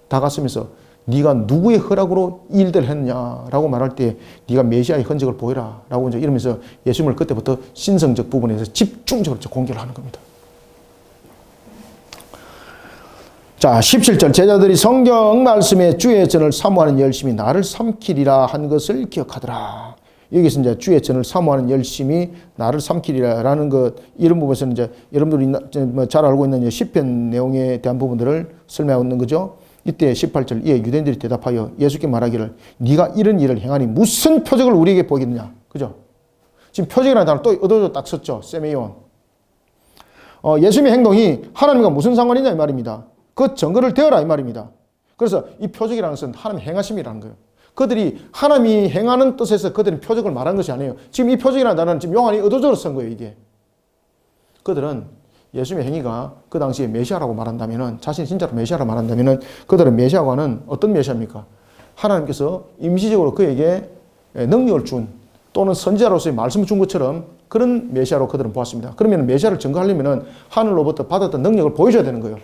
다가서면서 네가 누구의 허락으로 이 일들을 했느냐라고 말할 때 네가 메시아의 흔적을 보여라 라고 이제 이러면서 예수님을 그때부터 신성적 부분에서 집중적으로 공격을 하는 겁니다. 자, 17절. 제자들이 성경 말씀에 주의 전을 사모하는 열심이 나를 삼키리라 한 것을 기억하더라. 여기서 이제 주의 전을 사모하는 열심이 나를 삼키리라라는 것, 이런 부분에서는 이제 여러분들이 잘 알고 있는 시편 내용에 대한 부분들을 설명하고 있는 거죠. 이때 18절, 이에 유대인들이 대답하여 예수께 말하기를 네가 이런 일을 행하니 무슨 표적을 우리에게 보이겠느냐. 그죠? 지금 표적이라는 단어 또 얻어져 딱 썼죠. 세메이온. 예수님의 행동이 하나님과 무슨 상관이냐 이 말입니다. 그 증거를 대어라 이 말입니다. 그래서 이 표적이라는 것은 하나님의 행하심이라는 거예요. 그들이 하나님이 행하는 뜻에서 그들은 표적을 말한 것이 아니에요. 지금 이 표적이라는 단어는 지금 요한이 의도적으로 쓴 거예요, 이게. 그들은 예수님의 행위가 그 당시에 메시아라고 말한다면은, 자신이 진짜로 메시아라고 말한다면은, 그들은 메시아와는 어떤 메시아입니까? 하나님께서 임시적으로 그에게 능력을 준, 또는 선지자로서의 말씀을 준 것처럼 그런 메시아로 그들은 보았습니다. 그러면 메시아를 증거하려면은 하늘로부터 받았던 능력을 보여줘야 되는 거예요.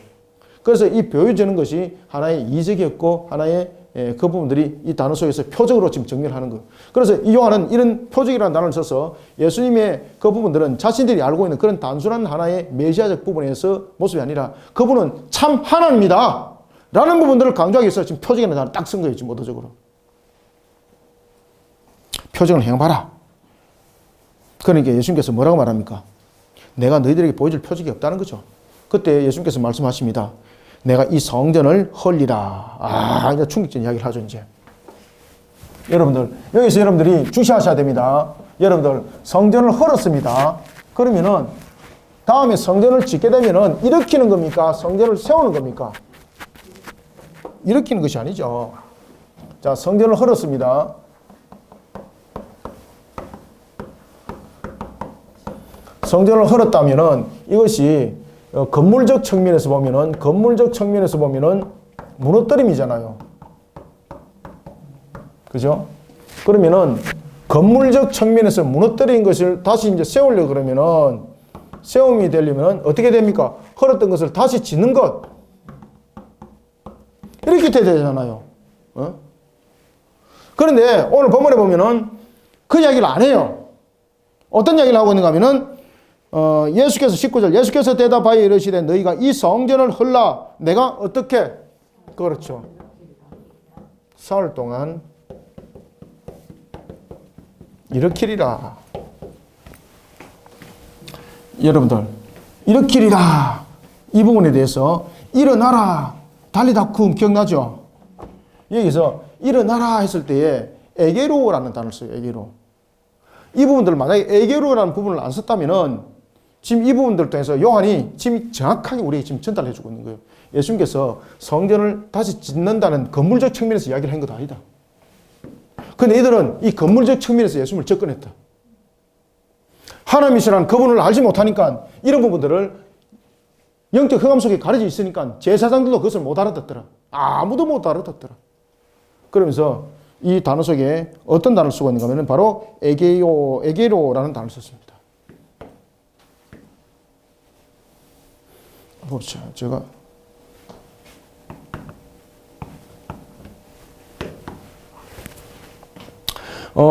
그래서 이 보여주는 것이 하나의 이적이었고, 하나의 그 부분들이 이 단어 속에서 표적으로 지금 정리를 하는 거예요. 그래서 이 요한은 이런 표적이라는 단어를 써서 예수님의 그 부분들은 자신들이 알고 있는 그런 단순한 하나의 메시아적 부분에서 모습이 아니라 그분은 참 하나님이다 라는 부분들을 강조하기 위해서 지금 표적이라는 단어를 딱 쓴 거예요. 지금 의도적으로. 표적을 행해봐라. 그러니까 예수님께서 뭐라고 말합니까? 내가 너희들에게 보여줄 표적이 없다는 거죠. 그때 예수님께서 말씀하십니다. 내가 이 성전을 헐리라. 이제 충격적인 이야기를 하죠, 이제. 여러분들, 여기서 여러분들이 주시하셔야 됩니다. 여러분들, 성전을 헐었습니다. 그러면은, 다음에 성전을 짓게 되면은, 일으키는 겁니까? 성전을 세우는 겁니까? 일으키는 것이 아니죠. 자, 성전을 헐었습니다. 성전을 헐었다면은, 이것이 건물적 측면에서 보면은 무너뜨림이잖아요. 그죠? 그러면은 건물적 측면에서 무너뜨린 것을 다시 이제 세우려고 그러면은, 세움이 되려면 어떻게 됩니까? 헐었던 것을 다시 짓는 것. 이렇게 돼야 되잖아요. 그런데 오늘 본문에 보면은 그 이야기를 안 해요. 어떤 이야기를 하고 있는가 하면은, 예수께서 19절, 예수께서 대답하여 이르시되 너희가 이 성전을 헐라 내가 어떻게? 그렇죠. 사흘 동안 일으키리라. 여러분들, 일으키리라. 이 부분에 대해서 일어나라. 달리다쿰 기억나죠? 여기서 일어나라 했을 때에 에게로라는 단어를 써요. 에게로. 이 부분들 만약에 에게로라는 부분을 안 썼다면은 지금 이 부분들 통해서 요한이 지금 정확하게 우리에게 지금 전달해 주고 있는 거예요. 예수님께서 성전을 다시 짓는다는 건물적 측면에서 이야기를 한 것도 아니다. 근데 이들은 이 건물적 측면에서 예수님을 접근했다. 하나님이시라는 그분을 알지 못하니까 이런 부분들을 영적 흑암 속에 가려져 있으니까 제사장들도 그것을 못 알아듣더라. 아무도 못 알아듣더라. 그러면서 이 단어 속에 어떤 단어를 쓰고 있는가 하면 바로 에게로라는 단어를 썼습니다. 봅시다. 제가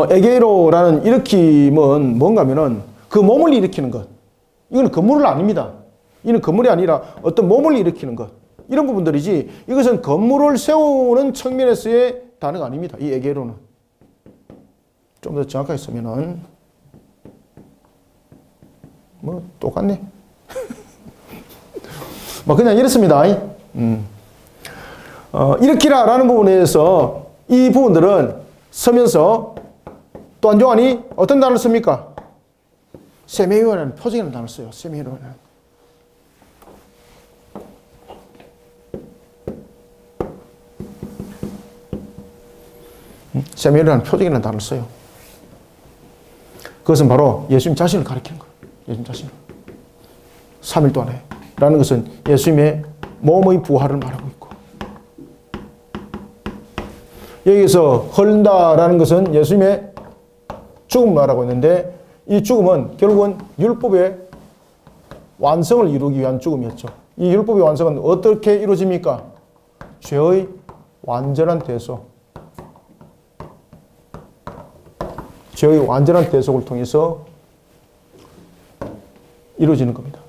에게로라는 일으킴은 뭔가 하면은 그 몸을 일으키는 것. 이건 건물은 아닙니다. 이는 건물이 아니라 어떤 몸을 일으키는 것. 이런 부분들이지 이것은 건물을 세우는 측면에서의 단어가 아닙니다. 이 에게로는. 좀 더 정확하게 쓰면은 뭐 똑같네. 뭐 그냥 이렇습니다. 일으키라라는 부분에서 이 부분들은 서면서 또한 요한이 어떤 단어를 씁니까? 세메이오라는 표적이라는 단어를 써요. 세메이오라는. 세메이오라는 표적이라는 단어를 써요. 그것은 바로 예수님 자신을 가리키는 거예요. 예수님 자신을. 3일 동안에. 라는 것은 예수님의 몸의 부활을 말하고 있고, 여기서 헐다라는 것은 예수님의 죽음을 말하고 있는데, 이 죽음은 결국은 율법의 완성을 이루기 위한 죽음이었죠. 이 율법의 완성은 어떻게 이루어집니까? 죄의 완전한 대속. 죄의 완전한 대속을 통해서 이루어지는 겁니다.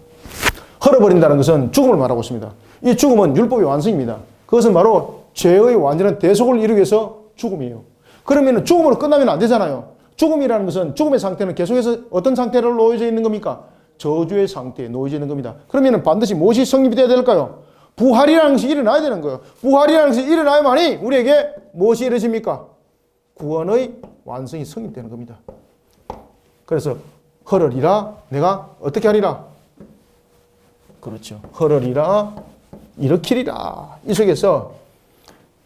헐어버린다는 것은 죽음을 말하고 있습니다. 이 죽음은 율법의 완성입니다. 그것은 바로 죄의 완전한 대속을 이루기 위해서 죽음이에요. 그러면 죽음으로 끝나면 안 되잖아요. 죽음이라는 것은, 죽음의 상태는 계속해서 어떤 상태로 놓여져 있는 겁니까? 저주의 상태에 놓여져 있는 겁니다. 그러면 반드시 무엇이 성립이 되어야 될까요? 부활이라는 것이 일어나야 되는 거예요. 부활이라는 것이 일어나야만이 우리에게 무엇이 이루어집니까? 구원의 완성이 성립되는 겁니다. 그래서 헐으리라, 내가 어떻게 하리라? 그렇죠. 헐으리라, 일으키리라. 이 속에서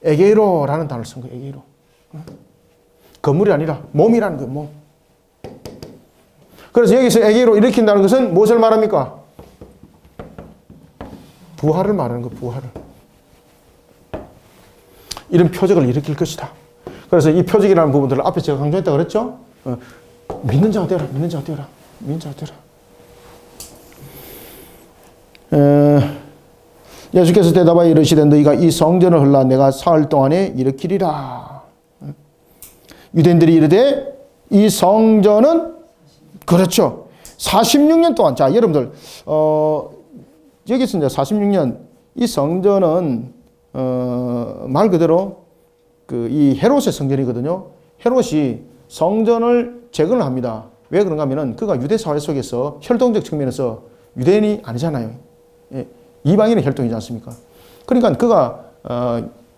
에게이로라는 단어를 쓴 거예요. 에게이로. 건물이 아니라 몸이라는 거예요. 몸. 그래서 여기서 에게이로 일으킨다는 것은 무엇을 말합니까? 부활을 말하는 거예요. 부활을. 이런 표적을 일으킬 것이다. 그래서 이 표적이라는 부분들을 앞에 제가 강조했다고 그랬죠? 믿는 자가 되라. 믿는 자가 되라. 믿는 자가 되라. 예수께서 대답하여 이르시되 너희가 이 성전을 헐라 내가 사흘 동안에 일으키리라. 유대인들이 이르되 이 성전은 그렇죠. 46년 동안. 자, 여러분들 여기서 이제 46년 이 성전은 말 그대로 이 헤롯의 성전이거든요. 헤롯이 성전을 재건을 합니다. 왜 그런가 하면은 그가 유대 사회 속에서 혈통적 측면에서 유대인이 아니잖아요. 예, 이방인의 혈통이지 않습니까? 그러니까 그가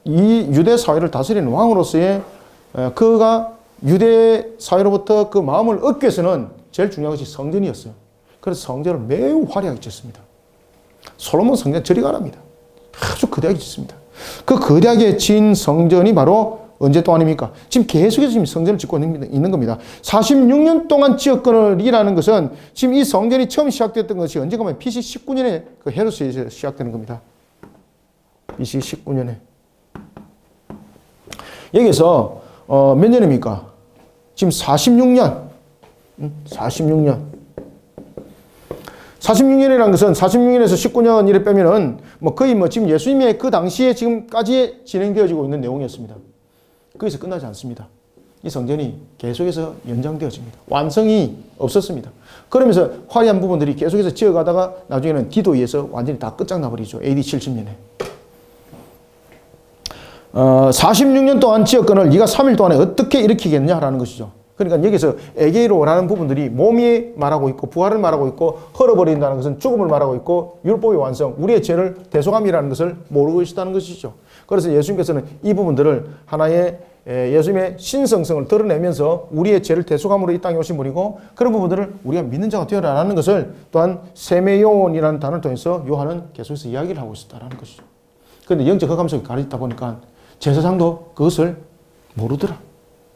이 유대 사회를 다스리는 왕으로서의 그가 유대 사회로부터 그 마음을 얻기 위해서는 제일 중요한 것이 성전이었어요. 그래서 성전을 매우 화려하게 짓습니다. 솔로몬 성전 저리 가랍니다. 아주 거대하게 짓습니다. 그 거대하게 지은 성전이 바로 언제 동안입니까? 지금 계속해서 지금 성전을 짓고 있는 겁니다. 46년 동안 지었건을 이라는 것은 지금 이 성전이 처음 시작됐던 것이 언제가 보면 BC 19년에 그 헤롯에서 시작되는 겁니다. BC 19년에. 여기서 몇 년입니까? 지금 46년. 46년. 46년이라는 것은 46년에서 19년 이래 빼면은 거의 지금 예수님의 그 당시에 지금까지 진행되어지고 있는 내용이었습니다. 거기서 끝나지 않습니다. 이 성전이 계속해서 연장되어집니다. 완성이 없었습니다. 그러면서 화려한 부분들이 계속해서 지어가다가 나중에는 디도에서 완전히 다 끝장나버리죠. AD 70년에. 46년 동안 지었건을 네가 3일 동안에 어떻게 일으키겠냐라는 것이죠. 그러니까 여기서 에게이로라는 부분들이 몸이 말하고 있고 부활을 말하고 있고 헐어버린다는 것은 죽음을 말하고 있고 율법의 완성, 우리의 죄를 대속함이라는 것을 모르고 있다는 것이죠. 그래서 예수님께서는 이 부분들을 하나의 예수님의 신성성을 드러내면서 우리의 죄를 대속함으로 이 땅에 오신 분이고 그런 부분들을 우리가 믿는 자가 되어라라는 것을 또한 세메요온이라는 단어를 통해서 요한은 계속해서 이야기를 하고 있었다는 것이죠. 그런데 영적 흑암 속에 가려있다 보니까 제사장도 그것을 모르더라.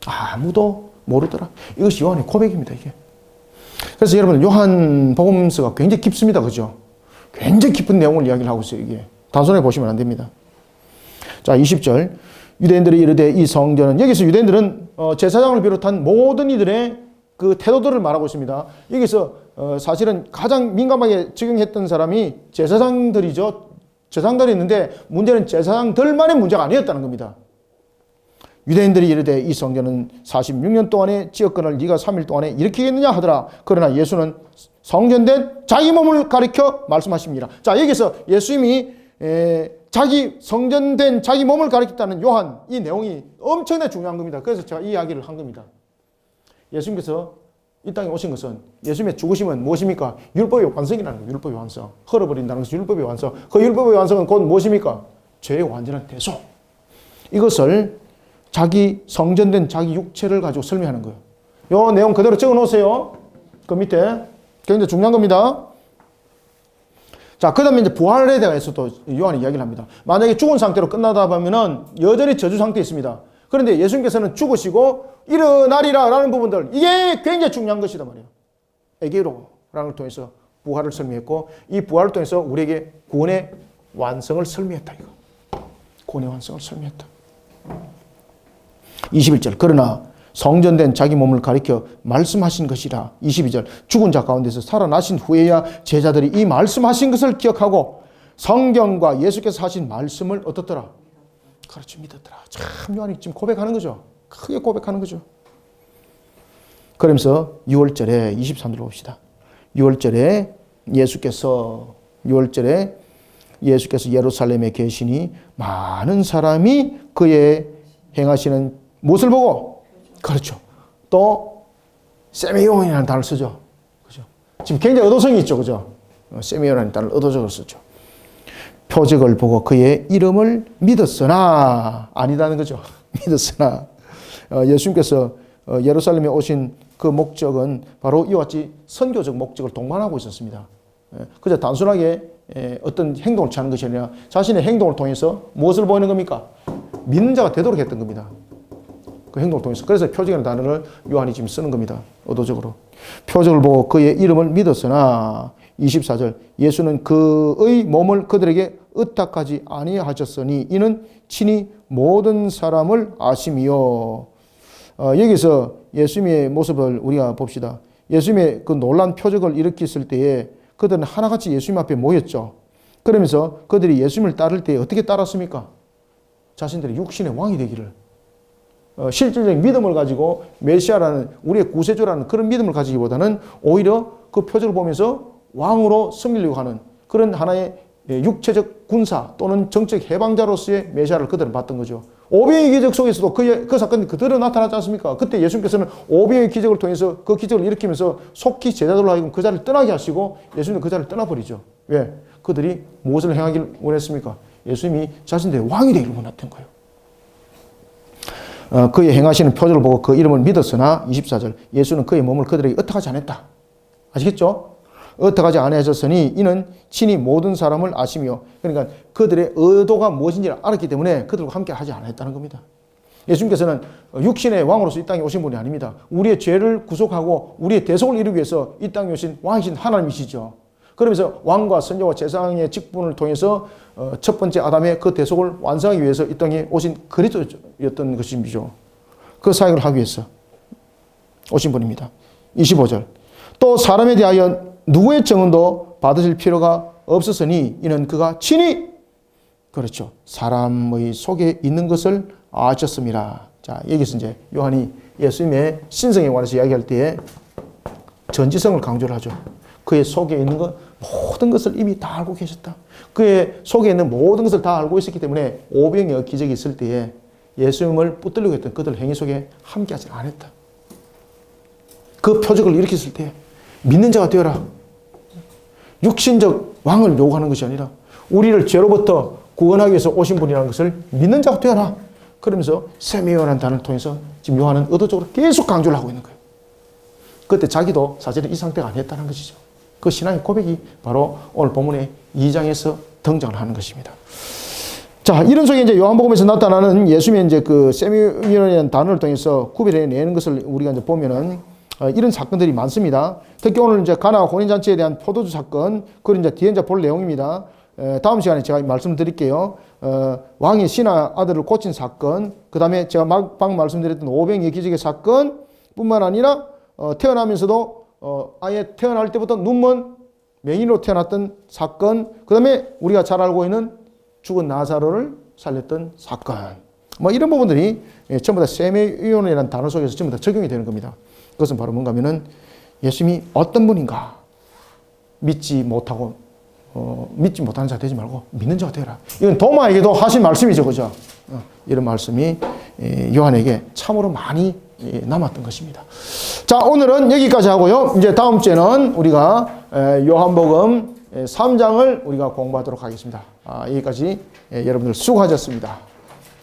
아무도 모르더라. 이것이 요한의 고백입니다, 이게. 그래서 여러분, 요한 복음서가 굉장히 깊습니다. 그죠? 굉장히 깊은 내용을 이야기를 하고 있어요, 이게. 단순하게 보시면 안 됩니다. 자, 20절. 유대인들이 이르되 이 성전은, 여기서 유대인들은 제사장을 비롯한 모든 이들의 그 태도들을 말하고 있습니다. 여기서 사실은 가장 민감하게 적용했던 사람이 제사장들이죠. 제사장들이 있는데 문제는 제사장들만의 문제가 아니었다는 겁니다. 유대인들이 이르되 이 성전은 46년 동안에 지었건을 네가 3일 동안에 일으키겠느냐 하더라. 그러나 예수는 성전된 자기 몸을 가리켜 말씀하십니다. 자, 여기서 예수님이 자기 성전된 자기 몸을 가리켰다는 요한, 이 내용이 엄청나게 중요한 겁니다. 그래서 제가 이 이야기를 한 겁니다. 예수님께서 이 땅에 오신 것은 예수님의 죽으심은 무엇입니까? 율법의 완성이라는 거예요. 율법의 완성. 헐어버린다는 것은 율법의 완성. 그 율법의 완성은 곧 무엇입니까? 죄의 완전한 대속. 이것을 자기 성전된 자기 육체를 가지고 설명하는 거예요. 요 내용 그대로 적어 놓으세요. 그 밑에. 굉장히 중요한 겁니다. 자, 그 다음에 이제 부활에 대해서 또 요한이 이야기를 합니다. 만약에 죽은 상태로 끝나다 보면은 여전히 저주 상태에 있습니다. 그런데 예수님께서는 죽으시고 일어나리라 라는 부분들, 이게 굉장히 중요한 것이다 말이에요. 에게로라는 걸 통해서 부활을 설명했고, 이 부활을 통해서 우리에게 구원의 완성을 설명했다. 이거. 구원의 완성을 설명했다. 21절. 그러나 성전된 자기 몸을 가리켜 말씀하신 것이라. 22절. 죽은 자 가운데서 살아나신 후에야 제자들이 이 말씀하신 것을 기억하고 성경과 예수께서 하신 말씀을 어떻더라? 가르쳐 믿었더라. 참 요한이 지금 고백하는 거죠. 크게 고백하는 거죠. 그러면서 6월절에 23절 봅시다. 6월절에 예수께서 예루살렘에 계시니 많은 사람이 그의 행하시는 무엇을 보고, 그렇죠, 또 세미온이라는 단어를 쓰죠. 그죠? 지금 굉장히 의도성이 있죠. 그죠? 세미온이라는 단어를 의도적으로 쓰죠. 표적을 보고 그의 이름을 믿었으나, 아니다는 거죠. 믿었으나 예수님께서 예루살렘에 오신 그 목적은 바로 이와 같이 선교적 목적을 동반하고 있었습니다. 그저 단순하게 어떤 행동을 취하는 것이 아니라 자신의 행동을 통해서 무엇을 보이는 겁니까? 믿는 자가 되도록 했던 겁니다. 그 행동을 통해서. 그래서 표적이라는 단어를 요한이 지금 쓰는 겁니다. 의도적으로. 표적을 보고 그의 이름을 믿었으나 24절. 예수는 그의 몸을 그들에게 의탁하지 아니하셨으니 이는 친히 모든 사람을 아심이요. 여기서 예수님의 모습을 우리가 봅시다. 예수님의 그 놀란 표적을 일으켰을 때에 그들은 하나같이 예수님 앞에 모였죠. 그러면서 그들이 예수님을 따를 때 어떻게 따랐습니까? 자신들이 육신의 왕이 되기를, 실질적인 믿음을 가지고 메시아라는, 우리의 구세주라는 그런 믿음을 가지기보다는 오히려 그 표적을 보면서 왕으로 섬기려고 하는 그런 하나의 육체적 군사 또는 정책 해방자로서의 메시아를 그들은 봤던 거죠. 오병의 기적 속에서도 그 사건이 그대로 나타나지 않습니까? 그때 예수님께서는 오병의 기적을 통해서 그 기적을 일으키면서 속히 제자들로 하여금 그 자리를 떠나게 하시고 예수님은 그 자리를 떠나버리죠. 왜? 그들이 무엇을 행하길 원했습니까? 예수님이 자신들의 왕이 되기를 원했던 거예요. 그의 행하시는 표적을 보고 그 이름을 믿었으나 24절. 예수는 그의 몸을 그들에게 의탁하지 않았다. 아시겠죠? 의탁하지 아니하셨으니 이는 친히 모든 사람을 아시며, 그러니까 그들의 의도가 무엇인지를 알았기 때문에 그들과 함께 하지 않았다는 겁니다. 예수님께서는 육신의 왕으로서 이 땅에 오신 분이 아닙니다. 우리의 죄를 구속하고 우리의 대속을 이루기 위해서 이 땅에 오신 왕이신 하나님이시죠. 그러면서 왕과 선지자와 제사장의 직분을 통해서 첫 번째 아담의 그 대속을 완성하기 위해서 이 땅에 오신 그리스도였던 것이죠. 그 사역을 하기 위해서 오신 분입니다. 25절. 또 사람에 대하여 누구의 증언도 받으실 필요가 없었으니 이는 그가 친히, 그렇죠, 사람의 속에 있는 것을 아셨습니다. 자, 여기서 이제 요한이 예수님의 신성에 관해서 이야기할 때에 전지성을 강조를 하죠. 그의 속에 있는 것, 모든 것을 이미 다 알고 계셨다. 그의 속에 있는 모든 것을 다 알고 있었기 때문에 오병이어 기적이 있을 때에 예수님을 붙들려고 했던 그들 행위 속에 함께하지 않았다. 그 표적을 일으켰을 때 믿는 자가 되어라. 육신적 왕을 요구하는 것이 아니라 우리를 죄로부터 구원하기 위해서 오신 분이라는 것을 믿는 자가 되어라. 그러면서 세미요라는 단어를 통해서 지금 요한은 의도적으로 계속 강조를 하고 있는 거예요. 그때 자기도 사실은 이 상태가 아니었다는 것이죠. 그 신앙의 고백이 바로 오늘 본문의 2장에서 등장을 하는 것입니다. 자, 이런 속에 이제 요한복음에서 나타나는 예수님의 이제 그 세미요라는 단어를 통해서 구별해내는 것을 우리가 이제 보면은 이런 사건들이 많습니다. 특히 오늘 이제 가나 혼인잔치에 대한 포도주 사건, 그리고 이제 뒤에 이제 볼 내용입니다. 다음 시간에 제가 말씀드릴게요. 왕이 신하 아들을 고친 사건, 그 다음에 제가 방금 말씀드렸던 오병이어 기적의 사건 뿐만 아니라 태어나면서도 아예 태어날 때부터 눈먼 맹인으로 태어났던 사건, 그 다음에 우리가 잘 알고 있는 죽은 나사로를 살렸던 사건, 뭐 이런 부분들이 전부 다 세미요이라는 단어 속에서 전부 다 적용이 되는 겁니다. 그것은 바로 뭔가 하면은 예수님이 어떤 분인가 믿지 못하는 자 되지 말고 믿는 자가 되라. 이건 도마에게도 하신 말씀이죠. 그죠? 이런 말씀이 요한에게 참으로 많이 남았던 것입니다. 자, 오늘은 여기까지 하고요. 이제 다음 주에는 우리가 요한복음 3장을 우리가 공부하도록 하겠습니다. 여기까지 여러분들 수고하셨습니다.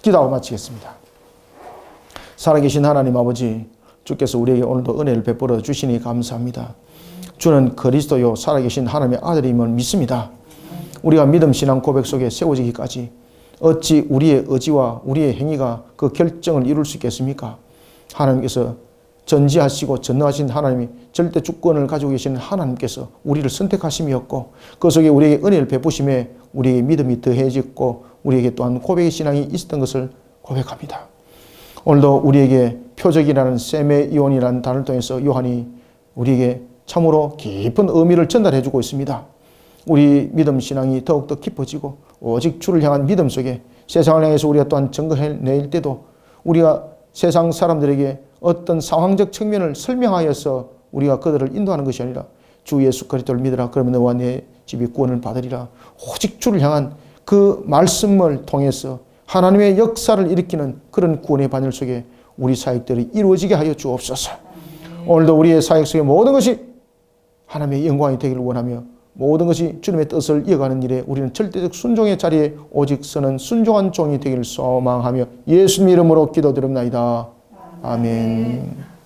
기도하고 마치겠습니다. 살아계신 하나님 아버지, 주께서 우리에게 오늘도 은혜를 베풀어 주시니 감사합니다. 주는 그리스도요 살아계신 하나님의 아들임을 믿습니다. 우리가 믿음 신앙 고백 속에 세워지기까지 어찌 우리의 의지와 우리의 행위가 그 결정을 이룰 수 있겠습니까? 하나님께서 전지하시고 전능하신 하나님이 절대 주권을 가지고 계시는 하나님께서 우리를 선택하심이었고 그 속에 우리에게 은혜를 베푸심에 우리에게 믿음이 더해졌고 우리에게 또한 고백의 신앙이 있었던 것을 고백합니다. 오늘도 우리에게 표적이라는 세메이온이라는 단어를 통해서 요한이 우리에게 참으로 깊은 의미를 전달해 주고 있습니다. 우리 믿음 신앙이 더욱더 깊어지고 오직 주를 향한 믿음 속에 세상을 향해서 우리가 또한 증거해낼 때도 우리가 세상 사람들에게 어떤 상황적 측면을 설명하여서 우리가 그들을 인도하는 것이 아니라 주 예수 그리스도를 믿으라 그러면 너와 내 집이 구원을 받으리라. 오직 주를 향한 그 말씀을 통해서 하나님의 역사를 일으키는 그런 구원의 반열 속에 우리 사역들이 이루어지게 하여 주옵소서. 오늘도 우리의 사역 속에 모든 것이 하나님의 영광이 되기를 원하며 모든 것이 주님의 뜻을 이어가는 일에 우리는 절대적 순종의 자리에 오직 서는 순종한 종이 되기를 소망하며 예수님 이름으로 기도드립나이다. 아멘.